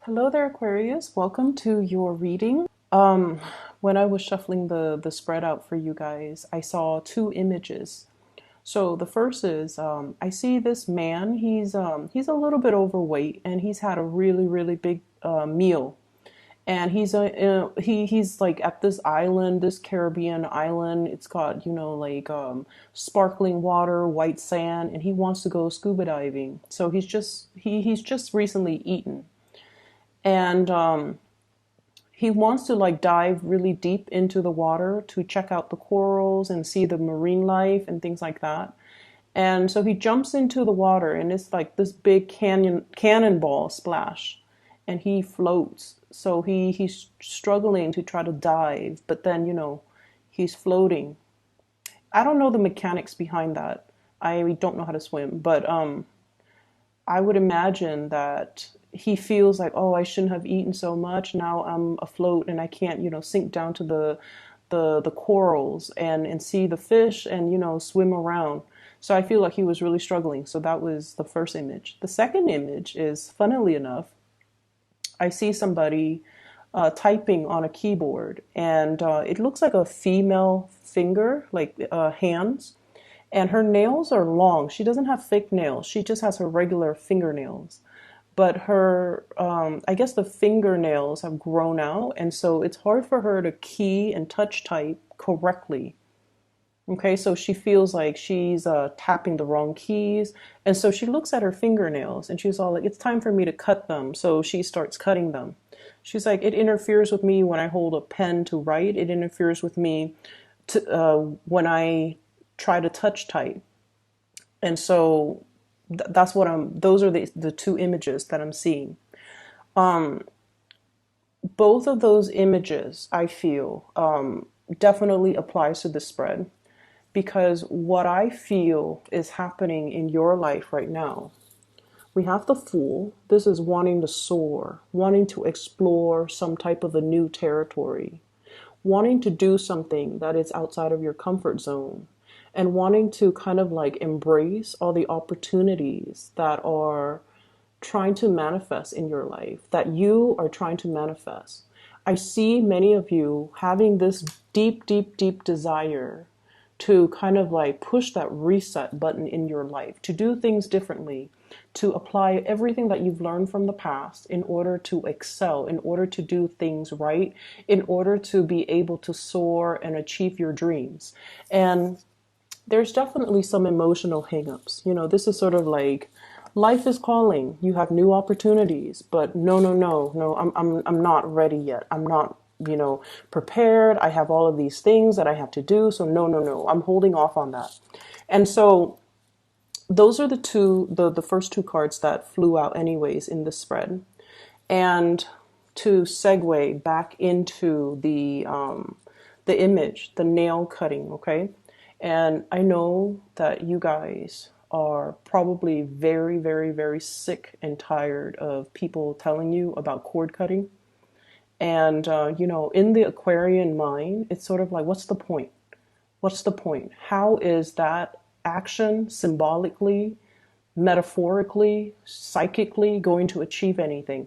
Hello there, Aquarius. Welcome to your reading. When I was shuffling the spread out for you guys, I saw two images. So the first is I see this man. He's a little bit overweight, and he's had a really big meal. And he's like at this island, this Caribbean island. It's got like sparkling water, white sand, and he wants to go scuba diving. So he's just recently eaten, and he wants to like dive really deep into the water to check out the corals and see the marine life and things like that. And so he jumps into the water, and it's like this big cannonball splash, and he floats. So he's struggling to try to dive, but then he's floating. I don't know the mechanics behind that. I don't know how to swim, but I would imagine that he feels like, oh, I shouldn't have eaten so much. Now I'm afloat and I can't, sink down to the corals and see the fish and, swim around. So I feel like he was really struggling. So that was the first image. The second image is, funnily enough, I see somebody typing on a keyboard, and it looks like a female finger, like hands, and her nails are long. She doesn't have fake nails. She just has her regular fingernails. But her, I guess the fingernails have grown out, and so it's hard for her to key and touch type correctly. Okay, so she feels like she's tapping the wrong keys. And so she looks at her fingernails and she's all like, it's time for me to cut them. So she starts cutting them. She's like, it interferes with me when I hold a pen to write. It interferes with me when I try to touch type. And so those are the two images that I'm seeing. Both of those images, I feel, definitely applies to the spread, because what I feel is happening in your life right now. We have the Fool. This is wanting to soar, wanting to explore some type of a new territory, wanting to do something that is outside of your comfort zone, and wanting to kind of like embrace all the opportunities that are trying to manifest in your life, that you are trying to manifest. I see many of you having this deep desire to kind of like push that reset button in your life, to do things differently, to apply everything that you've learned from the past in order to excel, in order to do things right, in order to be able to soar and achieve your dreams. And there's definitely some emotional hangups. This is sort of like life is calling. You have new opportunities, but no. I'm not ready yet. I'm not, prepared. I have all of these things that I have to do. So no. I'm holding off on that. And so those are the first two cards that flew out anyways in the spread. And to segue back into the image, the nail cutting, okay? And I know that you guys are probably very sick and tired of people telling you about cord cutting. And, in the Aquarian mind, it's sort of like, what's the point? What's the point? How is that action symbolically, metaphorically, psychically going to achieve anything?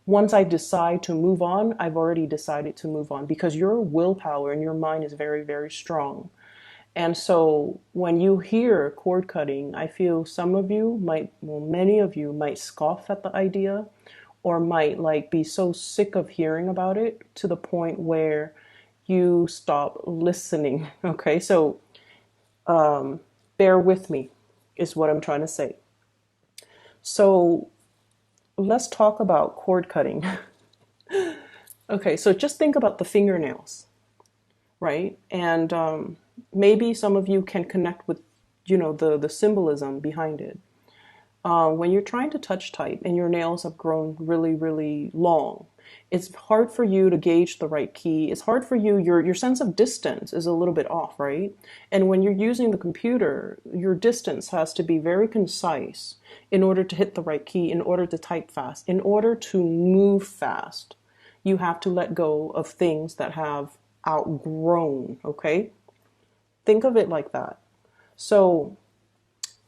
Once I decide to move on, I've already decided to move on, because your willpower and your mind is very strong. And so when you hear cord cutting, I feel many of you might scoff at the idea, or might like be so sick of hearing about it to the point where you stop listening. Okay, so bear with me is what I'm trying to say. So let's talk about cord cutting. Okay, so just think about the fingernails, right? And maybe some of you can connect with, the symbolism behind it. When you're trying to touch type and your nails have grown really long, it's hard for you to gauge the right key. It's hard for you, your sense of distance is a little bit off, right? And when you're using the computer, your distance has to be very concise in order to hit the right key, in order to type fast, in order to move fast. You have to let go of things that have outgrown, okay? Think of it like that. So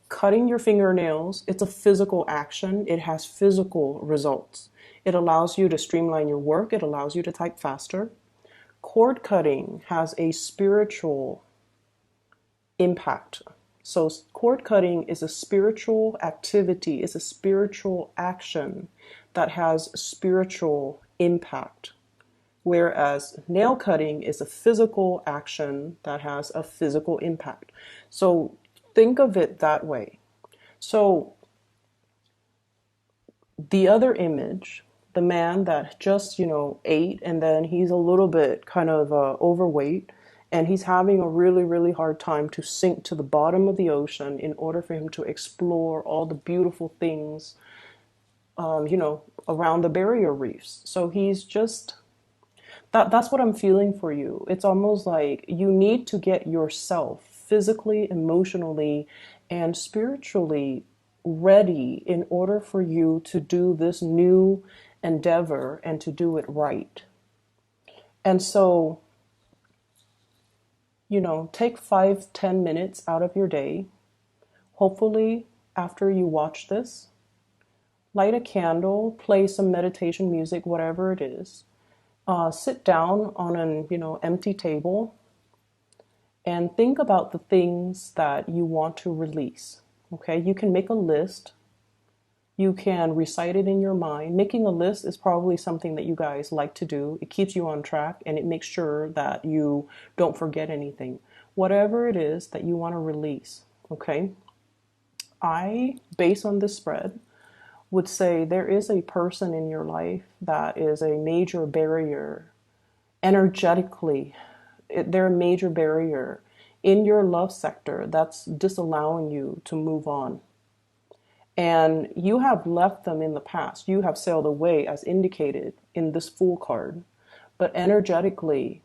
Cutting your fingernails, it's a physical action. It has physical results. It allows you to streamline your work. It allows you to type faster. Cord cutting has a spiritual impact. So cord cutting is a spiritual activity, it's a spiritual action that has spiritual impact. Whereas nail cutting is a physical action that has a physical impact. So think of it that way. So the other image, the man that just, ate and then he's a little bit kind of overweight and he's having a really, really hard time to sink to the bottom of the ocean in order for him to explore all the beautiful things, around the barrier reefs. So he's just, that's what I'm feeling for you. It's almost like you need to get yourself physically, emotionally, and spiritually ready in order for you to do this new endeavor and to do it right. And so, take 5-10 minutes out of your day. Hopefully, after you watch this, light a candle, play some meditation music, whatever it is. Sit down on an empty table and think about the things that you want to release. Okay, you can make a list. You can recite it in your mind. Making a list is probably something that you guys like to do. It keeps you on track and it makes sure that you don't forget anything. Whatever it is that you want to release, okay? Based on this spread, would say there is a person in your life that is a major barrier energetically. They're a major barrier in your love sector that's disallowing you to move on. And you have left them in the past. You have sailed away as indicated in this Fool card. But energetically,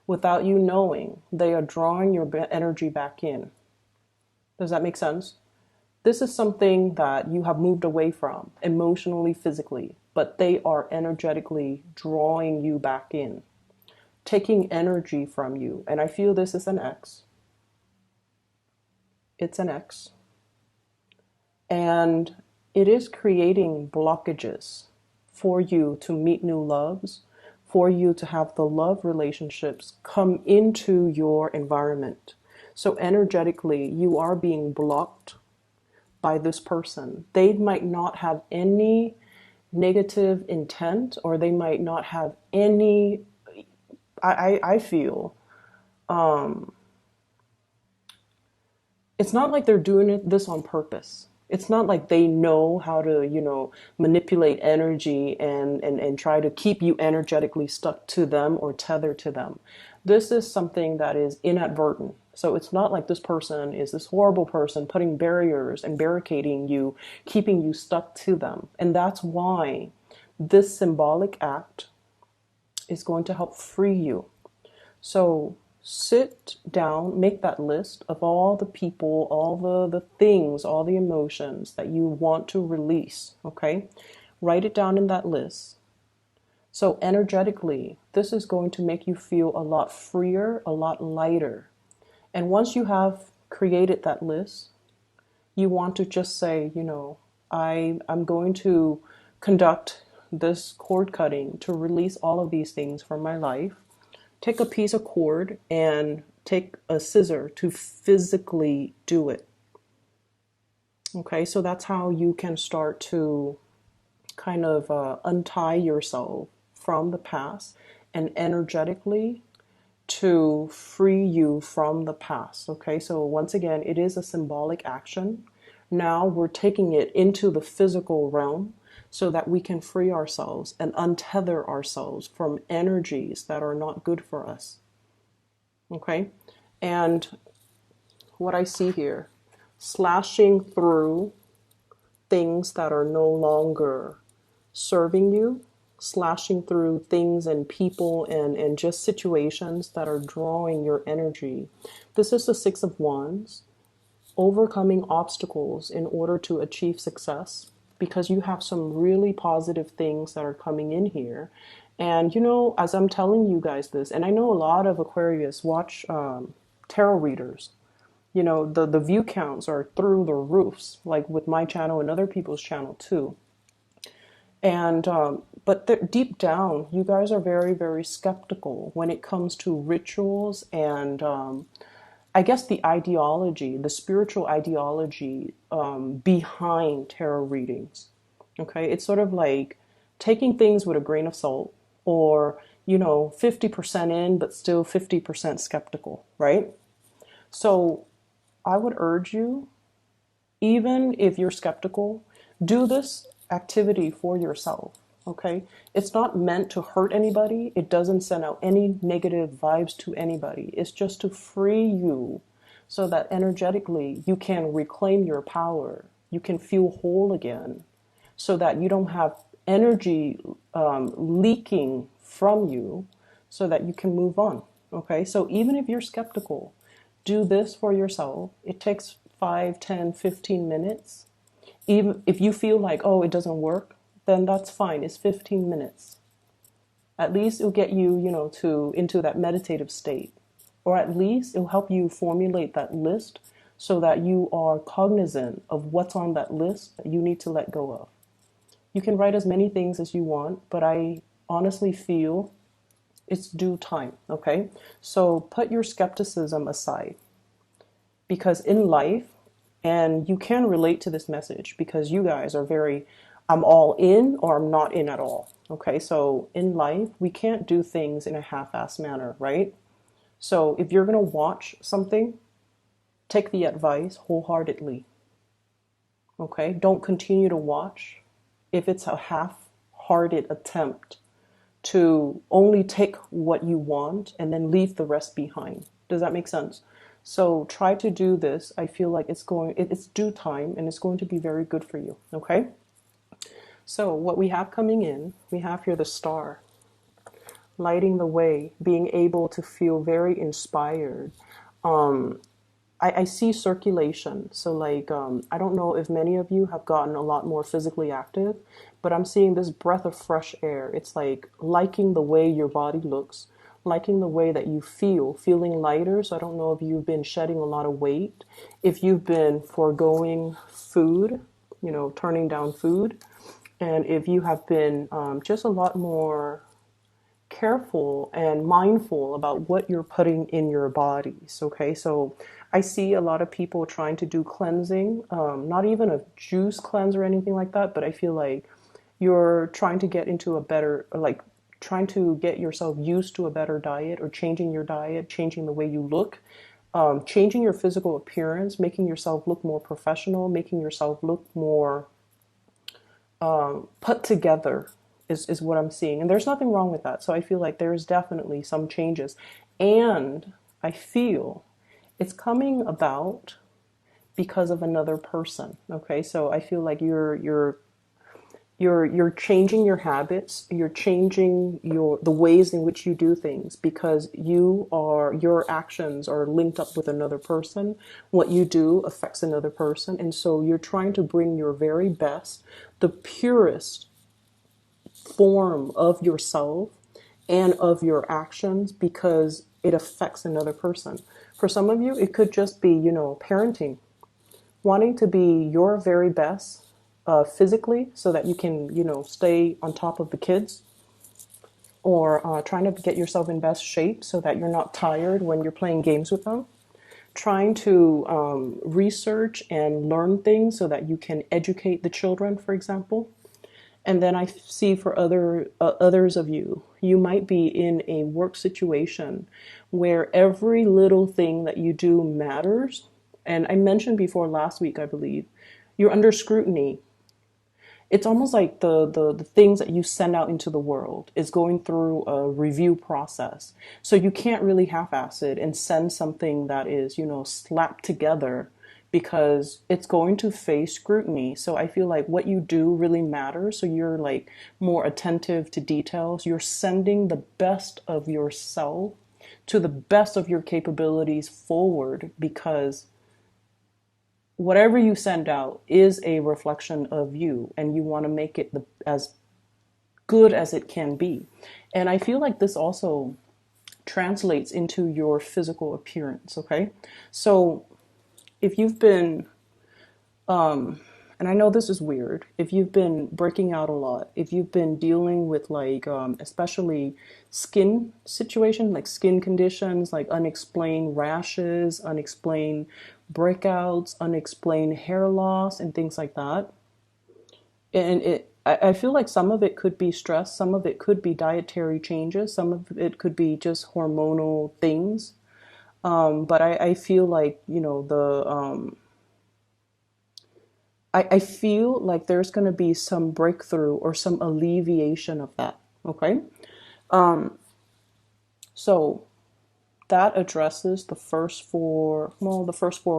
without you knowing, they are drawing your energy back in. Does that make sense? This is something that you have moved away from, emotionally, physically, but they are energetically drawing you back in, taking energy from you. And I feel this is an X. It's an X. And it is creating blockages for you to meet new loves, for you to have the love relationships come into your environment. So energetically, you are being blocked by this person. They might not have any negative intent, or they might not have any, I feel, it's not like they're doing this on purpose. It's not like they know how to, manipulate energy and try to keep you energetically stuck to them or tethered to them. This is something that is inadvertent. So it's not like this person is this horrible person putting barriers and barricading you, keeping you stuck to them. And that's why this symbolic act is going to help free you. So sit down, make that list of all the people, all the things, all the emotions that you want to release, okay? Write it down in that list. So energetically, this is going to make you feel a lot freer, a lot lighter. And once you have created that list, you want to just say, I'm going to conduct this cord cutting to release all of these things from my life. Take a piece of cord and take a scissor to physically do it. Okay, so that's how you can start to kind of untie yourself from the past and energetically to free you from the past. Okay, so once again, it is a symbolic action. Now we're taking it into the physical realm so that we can free ourselves and untether ourselves from energies that are not good for us. Okay, and what I see here, slashing through things that are no longer serving you, slashing through things and people and just situations that are drawing your energy. This is the Six of Wands, overcoming obstacles in order to achieve success, because you have some really positive things that are coming in here. And as I'm telling you guys this, and I know a lot of Aquarius watch tarot readers. the view counts are through the roofs, like with my channel and other people's channel too. And but deep down, you guys are very, very skeptical when it comes to rituals and I guess the ideology, the spiritual ideology behind tarot readings. Okay, it's sort of like taking things with a grain of salt, or 50% in, but still 50% skeptical, right? So I would urge you, even if you're skeptical, do this activity for yourself. Okay? It's not meant to hurt anybody. It doesn't send out any negative vibes to anybody. It's just to free you so that energetically you can reclaim your power. You can feel whole again so that you don't have energy leaking from you so that you can move on. Okay? So even if you're skeptical, do this for yourself. It takes 5, 10, 15 minutes. Even if you feel like, oh, it doesn't work, then that's fine. It's 15 minutes. At least it'll get you, to into that meditative state. Or at least it'll help you formulate that list so that you are cognizant of what's on that list that you need to let go of. You can write as many things as you want, but I honestly feel it's due time, okay? So put your skepticism aside, because in life, and you can relate to this message because you guys are very, I'm all in or I'm not in at all. Okay, so in life, we can't do things in a half-assed manner, right? So if you're going to watch something, take the advice wholeheartedly. Okay, don't continue to watch if it's a half-hearted attempt to only take what you want and then leave the rest behind. Does that make sense? So try to do this. I feel like it's due time and it's going to be very good for you. Okay. So what we have coming in, we have here the star, lighting the way, being able to feel very inspired. I see circulation. So like, I don't know if many of you have gotten a lot more physically active, but I'm seeing this breath of fresh air. It's like liking the way your body looks, liking the way that you feel, feeling lighter. So I don't know if you've been shedding a lot of weight, if you've been foregoing food, turning down food, and if you have been just a lot more careful and mindful about what you're putting in your bodies. Okay, so I see a lot of people trying to do cleansing, not even a juice cleanse or anything like that, but I feel like you're trying to get into a better, like trying to get yourself used to a better diet, or changing your diet, changing the way you look, changing your physical appearance, making yourself look more professional, making yourself look more put together is what I'm seeing. And there's nothing wrong with that. So I feel like there's definitely some changes. And I feel it's coming about because of another person. Okay, so I feel like you're changing your habits, you're changing the ways in which you do things, because your actions are linked up with another person. What you do affects another person, and so you're trying to bring your very best, the purest form of yourself and of your actions, because it affects another person. For some of you, it could just be, parenting, wanting to be your very best physically so that you can, stay on top of the kids, or trying to get yourself in best shape so that you're not tired when you're playing games with them, trying to research and learn things so that you can educate the children, for example. And then I see for others of you, you might be in a work situation where every little thing that you do matters. And I mentioned before last week, I believe, you're under scrutiny. It's almost like the things that you send out into the world is going through a review process. So you can't really half-ass it and send something that is, slapped together, because it's going to face scrutiny. So I feel like what you do really matters. So you're like more attentive to details. You're sending the best of yourself to the best of your capabilities forward, because whatever you send out is a reflection of you, and you want to make it as good as it can be. And I feel like this also translates into your physical appearance. Okay, so if you've been, and I know this is weird, if you've been breaking out a lot, if you've been dealing with like, especially skin situation, like skin conditions, like unexplained rashes, unexplained breakouts, unexplained hair loss, and things like that. And I feel like some of it could be stress, some of it could be dietary changes, some of it could be just hormonal things. But I feel like, I feel like there's going to be some breakthrough or some alleviation of that. Okay. So that addresses the first four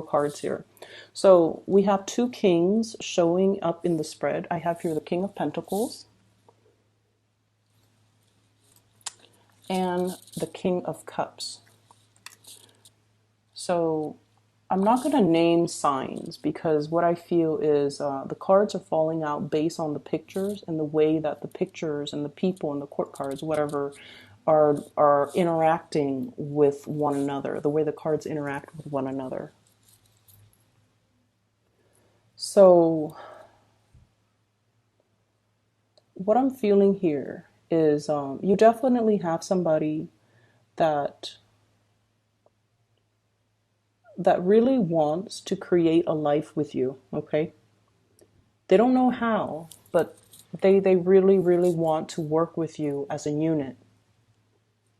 cards here. So we have two kings showing up in the spread. I have here the King of Pentacles and the King of Cups. So I'm not going to name signs because what I feel is the cards are falling out based on the pictures and the way that the pictures and the people and the court cards, whatever, are interacting with one another, the way the cards interact with one another. So what I'm feeling here is you definitely have somebody that really wants to create a life with you, okay? They don't know how, but they really, really want to work with you as a unit.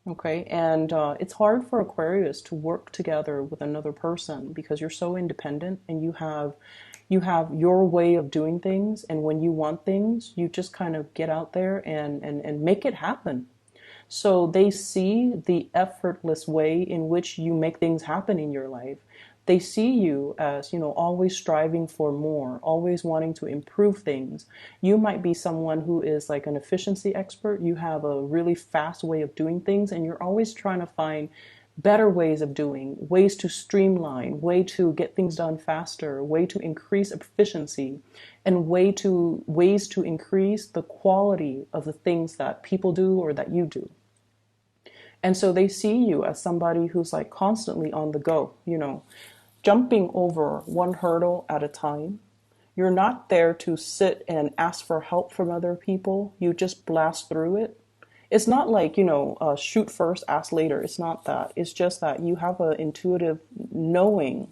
Okay, and it's hard for Aquarius to work together with another person because you're so independent and you have your way of doing things, and when you want things, you just kind of get out there and make it happen. So they see the effortless way in which you make things happen in your life. They see you as, always striving for more, always wanting to improve things. You might be someone who is like an efficiency expert. You have a really fast way of doing things, and you're always trying to find better ways of doing, ways to streamline, way to get things done faster, way to increase efficiency, and ways to increase the quality of the things that people do or that you do. And so they see you as somebody who's like constantly on the go, jumping over one hurdle at a time. You're not there to sit and ask for help from other people. You just blast through it. It's not like, shoot first, ask later. It's not that. It's just that you have an intuitive knowing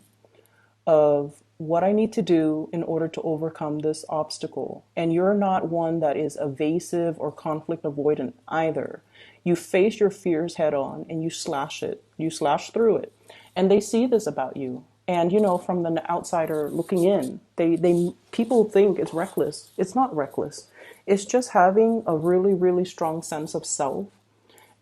of what I need to do in order to overcome this obstacle. And you're not one that is evasive or conflict avoidant either. You face your fears head on and you slash it. You slash through it. And they see this about you. And from the outsider looking in, they people think it's reckless. It's not reckless. It's just having a really, really strong sense of self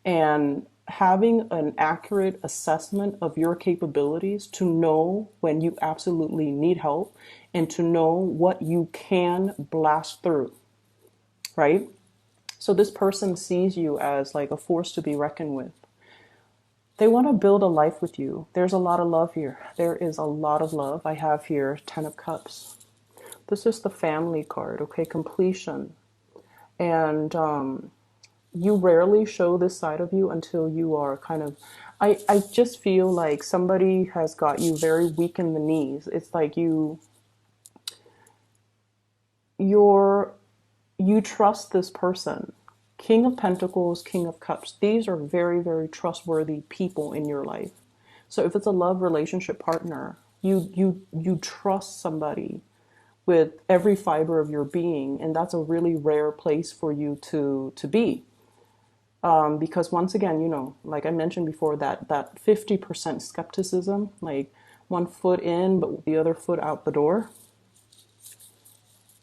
and having an accurate assessment of your capabilities to know when you absolutely need help and to know what you can blast through, right? So this person sees you as like a force to be reckoned with. They want to build a life with you. There's a lot of love here. There is a lot of love. I have here Ten of Cups. This is the family card, okay? Completion. And you rarely show this side of you until you are kind of, I just feel like somebody has got you very weak in the knees. It's like you trust this person. King of Pentacles, King of Cups. These are very, very trustworthy people in your life. So if it's a love relationship partner, you trust somebody with every fiber of your being, and that's a really rare place for you to be. Because once again, like I mentioned before, that 50% skepticism, like one foot in but the other foot out the door.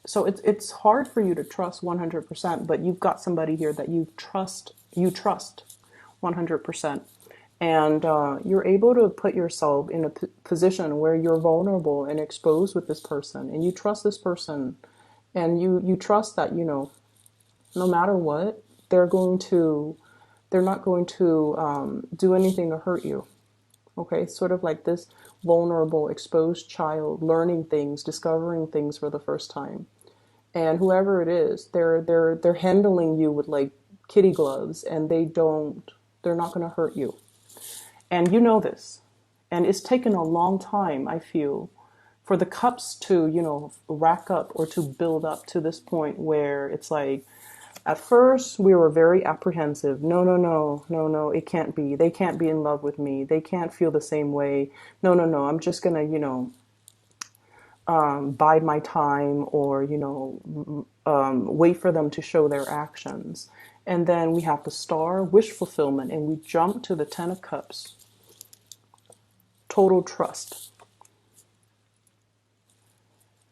So it's hard for you to trust 100%, but you've got somebody here that you trust 100%. And you're able to put yourself in a position where you're vulnerable and exposed with this person, and you trust this person, and you trust that, no matter what, they're not going to do anything to hurt you. Okay, sort of like this vulnerable, exposed child learning things, discovering things for the first time. And whoever it is, they're handling you with like kitty gloves, and they're not going to hurt you. And you know this. And it's taken a long time, I feel, for the cups to, rack up or to build up to this point where it's like, at first we were very apprehensive. No, no, no, no, no, it can't be. They can't be in love with me. They can't feel the same way. No, no, no, I'm just gonna, bide my time, or, wait for them to show their actions. And then we have the star, wish fulfillment, and we jump to the 10 of cups, total trust.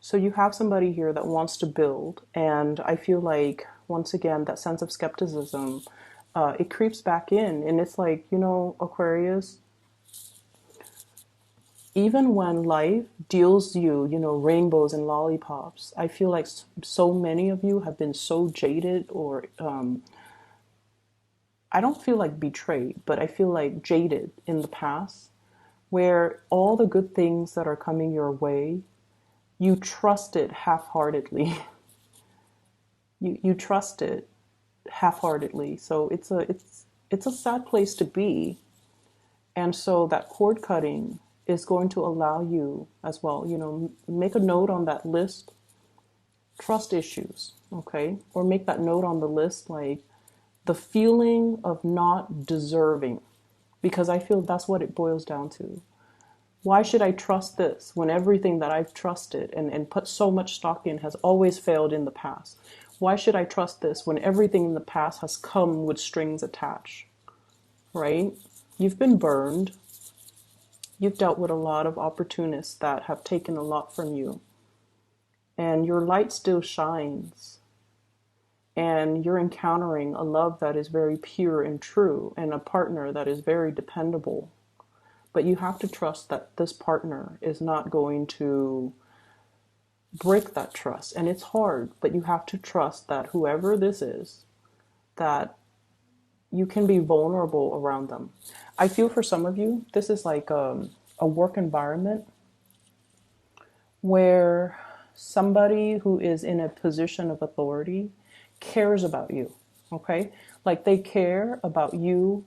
So you have somebody here that wants to build, and I feel like, once again, that sense of skepticism, it creeps back in, and it's like, Aquarius, even when life deals you, rainbows and lollipops, I feel like so many of you have been so jaded, or I don't feel like betrayed, but I feel like jaded in the past, where all the good things that are coming your way, you trust it half-heartedly. You trust it half-heartedly. So it's a sad place to be. And so that cord cutting is going to allow you as well, make a note on that list, trust issues, okay? Or make that note on the list, like the feeling of not deserving, because I feel that's what it boils down to. Why should I trust this when everything that I've trusted and put so much stock in has always failed in the past? Why should I trust this when everything in the past has come with strings attached, right? You've been burned. You've dealt with a lot of opportunists that have taken a lot from you. And your light still shines. And you're encountering a love that is very pure and true, and a partner that is very dependable. But you have to trust that this partner is not going to break that trust. And it's hard, but you have to trust that whoever this is, that you can be vulnerable around them. I feel for some of you, this is like a work environment where somebody who is in a position of authority cares about you, okay? Like they care about you.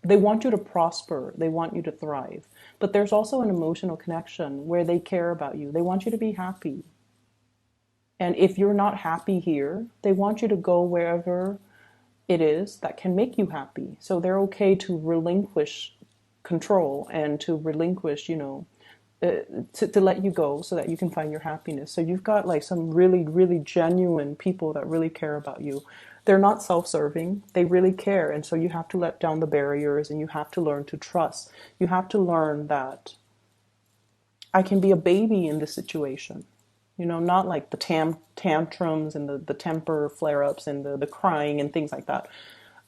They want you to prosper. They want you to thrive. But there's also an emotional connection where they care about you. They want you to be happy. And if you're not happy here, they want you to go wherever it is that can make you happy. So they're okay to relinquish control and to relinquish, to let you go so that you can find your happiness. So you've got like some really, really genuine people that really care about you. They're not self-serving. They really care. And so you have to let down the barriers, and you have to learn to trust. You have to learn that I can be a baby in this situation. Not like the tantrums and the temper flare-ups and the crying and things like that,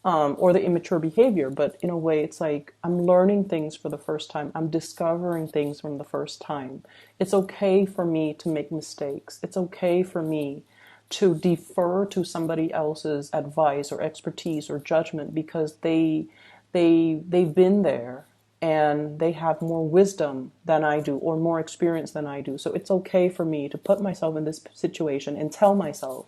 or the immature behavior. But in a way, it's like I'm learning things for the first time. I'm discovering things from the first time. It's okay for me to make mistakes. It's okay for me to defer to somebody else's advice or expertise or judgment, because they've been there and they have more wisdom than I do, or more experience than I do. So it's okay for me to put myself in this situation and tell myself,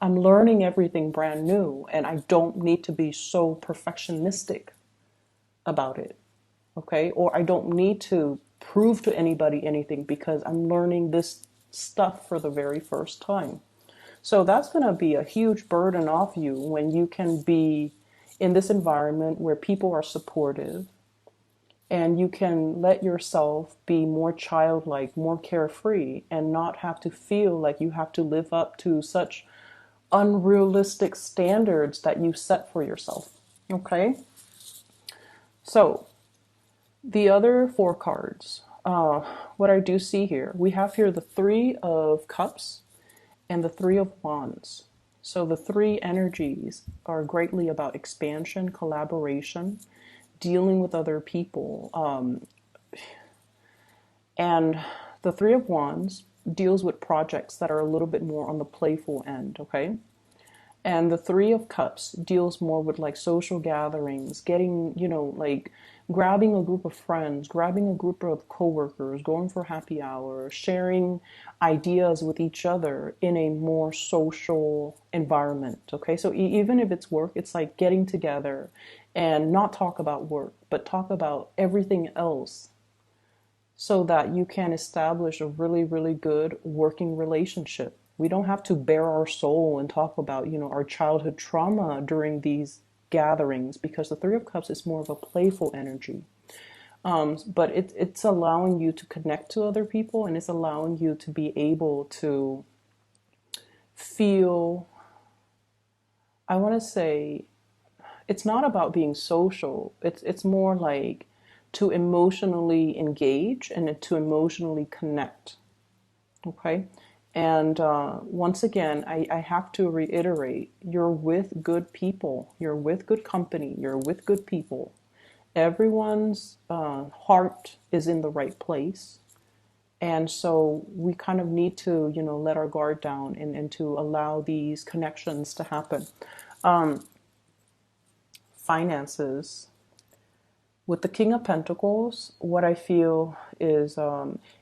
I'm learning everything brand new, and I don't need to be so perfectionistic about it, okay? Or I don't need to prove to anybody anything because I'm learning this stuff for the very first time. So that's going to be a huge burden off you when you can be in this environment where people are supportive, and you can let yourself be more childlike, more carefree, and not have to feel like you have to live up to such unrealistic standards that you set for yourself. Okay? So, the other 4 cards, what I do see here, we have here the 3 of Cups and the 3 of Wands. So the 3 energies are greatly about expansion, collaboration, dealing with other people. And the 3 of Wands deals with projects that are a little bit more on the playful end, okay? And the 3 of Cups deals more with like social gatherings, getting, like grabbing a group of friends, grabbing a group of coworkers, going for happy hour, sharing ideas with each other in a more social environment. Okay, so even if it's work, it's like getting together and not talk about work, but talk about everything else so that you can establish a really, really good working relationship. We don't have to bare our soul and talk about, our childhood trauma during these gatherings because the Three of Cups is more of a playful energy. But it's allowing you to connect to other people, and it's allowing you to be able to feel, I want to say, it's not about being social. It's more like to emotionally engage and to emotionally connect. Okay. And once again, I have to reiterate, you're with good people, you're with good company, you're with good people. Everyone's heart is in the right place. And so we kind of need to, let our guard down and to allow these connections to happen. Finances. With the King of Pentacles, what I feel is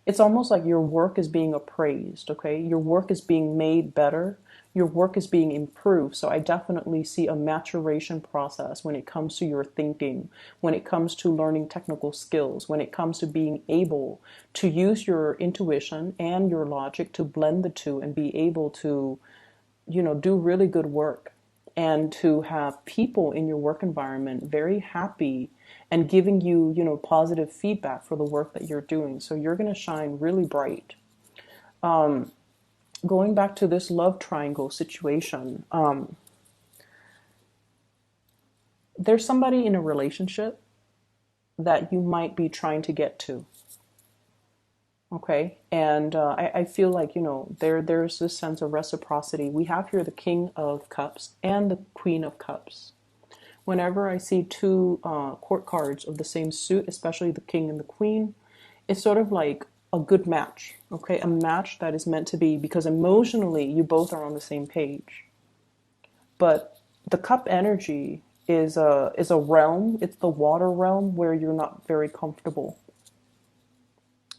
it's almost like your work is being appraised, okay? Your work is being made better. Your work is being improved. So I definitely see a maturation process when it comes to your thinking, when it comes to learning technical skills, when it comes to being able to use your intuition and your logic to blend the two and be able to, do really good work and to have people in your work environment very happy and giving you, positive feedback for the work that you're doing. So you're going to shine really bright. Going back to this love triangle situation, there's somebody in a relationship that you might be trying to get to. Okay, and I feel like there's this sense of reciprocity. We have here the King of Cups and the Queen of Cups. Whenever I see two court cards of the same suit, especially the King and the Queen, it's sort of like a good match. Okay, a match that is meant to be because emotionally you both are on the same page. But the Cup energy is a realm. It's the water realm where you're not very comfortable.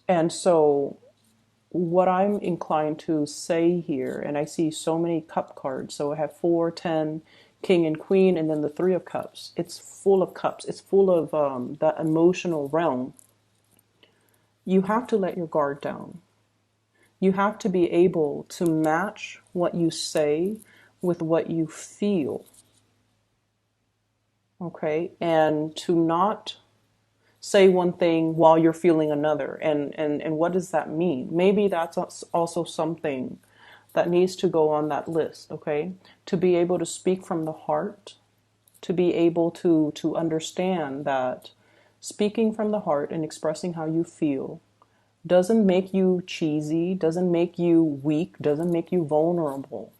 And so what I'm inclined to say here, and I see so many cup cards. So I have 4, 10, King and Queen, and then the Three of Cups. It's full of cups. It's full of that emotional realm. You have to let your guard down. You have to be able to match what you say with what you feel. Okay? And to not say one thing while you're feeling another. And what does that mean? Maybe that's also something that needs to go on that list, okay? To be able to speak from the heart, to be able to understand that speaking from the heart and expressing how you feel doesn't make you cheesy, doesn't make you weak, doesn't make you vulnerable.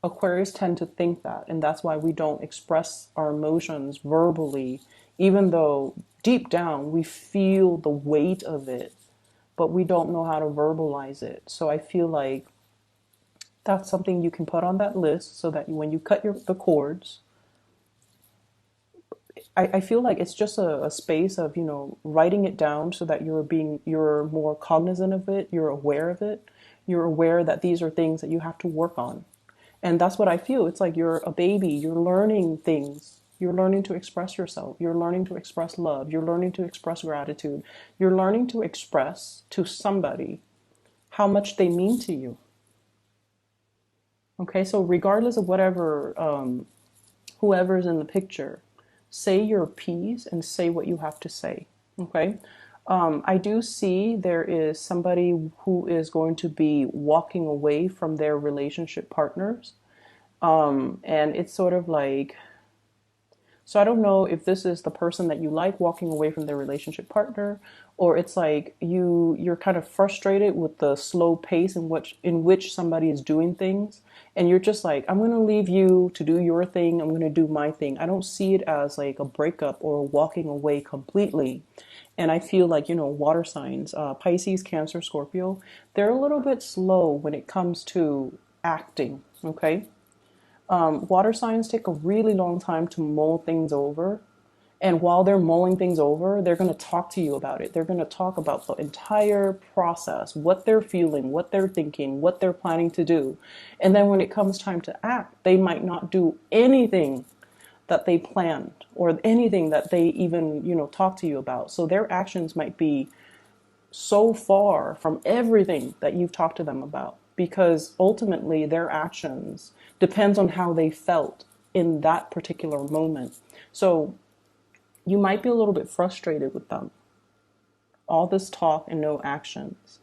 Aquarius tend to think that, and that's why we don't express our emotions verbally, even though deep down we feel the weight of it, but we don't know how to verbalize it. So I feel like that's something you can put on that list so that when you cut the cords, I feel like it's just a space of, writing it down so that you're more cognizant of it, you're aware of it, you're aware that these are things that you have to work on. And that's what I feel. It's like you're a baby, you're learning things. You're learning to express yourself. You're learning to express love. You're learning to express gratitude. You're learning to express to somebody how much they mean to you. Okay, so regardless of whoever's in the picture, say your piece and say what you have to say. Okay, I do see there is somebody who is going to be walking away from their relationship partners, and it's sort of like, so I don't know if this is the person that you like walking away from their relationship partner, or it's like you're kind of frustrated with the slow pace in which somebody is doing things, and you're just like, I'm going to leave you to do your thing, I'm going to do my thing. I don't see it as like a breakup or walking away completely. And I feel like, water signs, Pisces, Cancer, Scorpio, they're a little bit slow when it comes to acting, okay? Water signs take a really long time to mull things over And while they're mulling things over, they're going to talk to you about it. They're going to talk about the entire process, what they're feeling, what they're thinking, what they're planning to do. And then when it comes time to act, they might not do anything that they planned or anything that they even, talk to you about. So their actions might be so far from everything that you've talked to them about, because ultimately their actions depends on how they felt in that particular moment. So you might be a little bit frustrated with them. All this talk and no actions.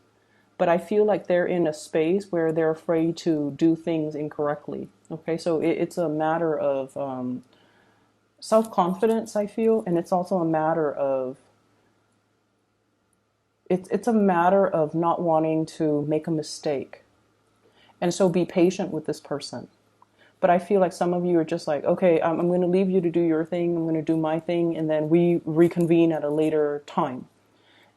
But I feel like they're in a space where they're afraid to do things incorrectly. Okay, so it's a matter of self-confidence, I feel, and it's also a matter of it's a matter of not wanting to make a mistake. And so be patient with this person. But I feel like some of you are just like, okay, I'm going to leave you to do your thing. I'm going to do my thing. And then we reconvene at a later time.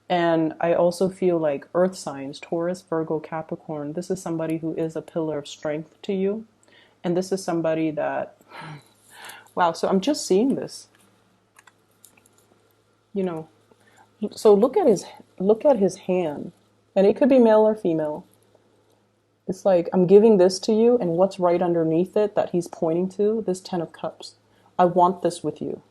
And I also feel like earth signs, Taurus, Virgo, Capricorn, this is somebody who is a pillar of strength to you. And this is somebody that, wow, so I'm just seeing this, you know. So look at his hand. And it could be male or female. It's like, I'm giving this to you, and what's right underneath it that he's pointing to, this 10 of Cups. I want this with you.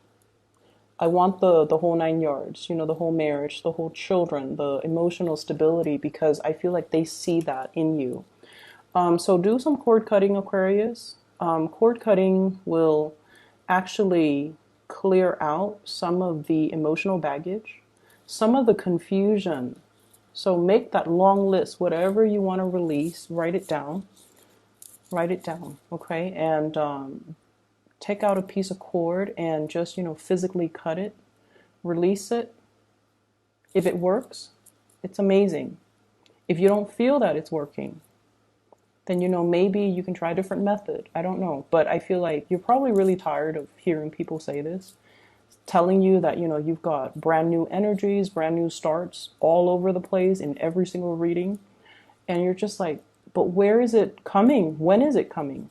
I want the whole 9 yards, the whole marriage, the whole children, the emotional stability, because I feel like they see that in you. So do some cord cutting, Aquarius. Cord cutting will actually clear out some of the emotional baggage, some of the confusion. So make that long list, whatever you want to release, write it down, okay? And take out a piece of cord and just, physically cut it, release it. If it works, it's amazing. If you don't feel that it's working, then, maybe you can try a different method. I don't know. But I feel like you're probably really tired of hearing people say this, telling you that, you've got brand new energies, brand new starts all over the place in every single reading. And you're just like, but where is it coming? When is it coming?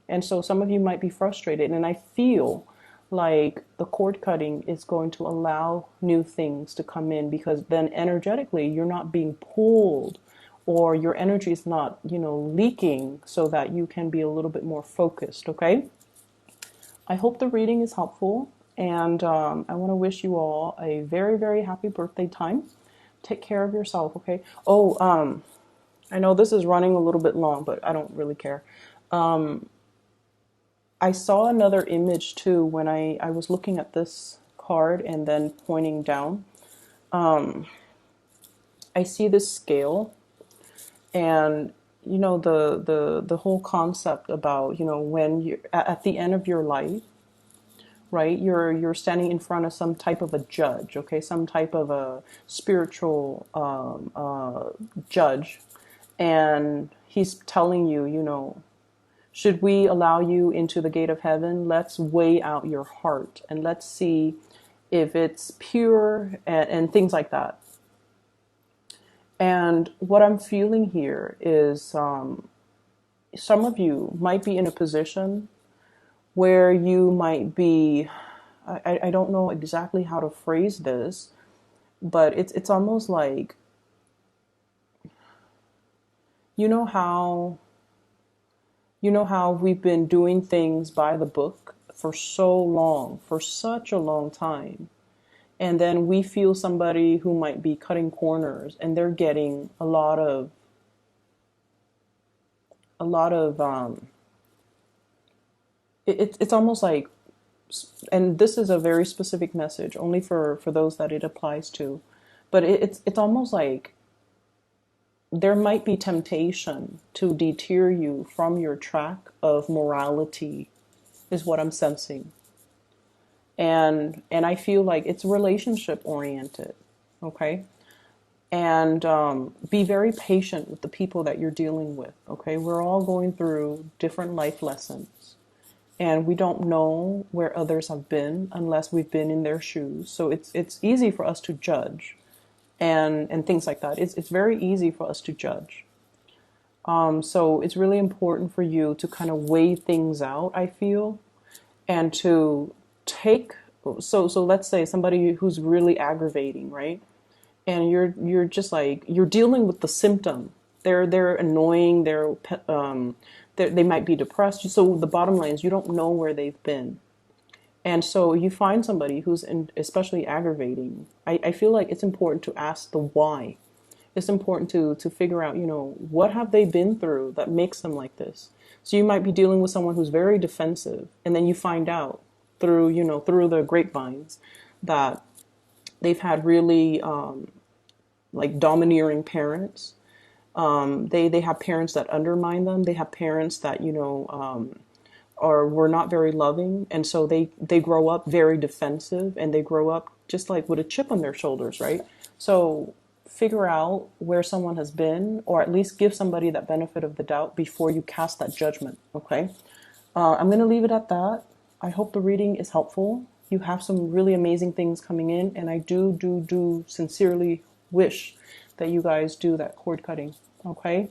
And so some of you might be frustrated. And I feel like the cord cutting is going to allow new things to come in, because then energetically you're not being pulled, or your energy is not, leaking, so that you can be a little bit more focused, okay? I hope the reading is helpful. And I want to wish you all a very, very happy birthday time. Take care of yourself, okay? Oh, I know this is running a little bit long, but I don't really care. I saw another image too when I was looking at this card and then pointing down. I see this scale, and the whole concept about, when you're at the end of your life, right? You're standing in front of some type of a judge, okay? Some type of a spiritual judge, and he's telling you, should we allow you into the gate of heaven? Let's weigh out your heart and let's see if it's pure, and things like that. And what I'm feeling here is some of you might be in a position where you might be, I don't know exactly how to phrase this, but it's almost like, you know how we've been doing things by the book for so long, for such a long time. And then we feel somebody who might be cutting corners, and they're getting a lot of it's almost like, and this is a very specific message only for those that it applies to, but it's almost like there might be temptation to deter you from your track of morality, is what I'm sensing. And I feel like it's relationship oriented, okay? And be very patient with the people that you're dealing with, okay? We're all going through different life lessons, and we don't know where others have been unless we've been in their shoes. So it's easy for us to judge, and things like that. It's very easy for us to judge. So it's really important for you to kind of weigh things out, I feel, and to take So let's say somebody who's really aggravating, right? And you're just like you're dealing with the symptom. They're annoying. They might be depressed. So the bottom line is you don't know where they've been. And so you find somebody especially aggravating. I feel like it's important to ask the why. It's important to figure out, what have they been through that makes them like this. So you might be dealing with someone who's very defensive, and then you find out through the grapevines that they've had really like domineering parents. They have parents that undermine them. They have parents that or were not very loving, and so they grow up very defensive, and they grow up just like with a chip on their shoulders, right? So figure out where someone has been, or at least give somebody that benefit of the doubt before you cast that judgment. Okay, I'm going to leave it at that. I hope the reading is helpful. You have some really amazing things coming in, and I do sincerely wish that you guys do that cord cutting. Okay,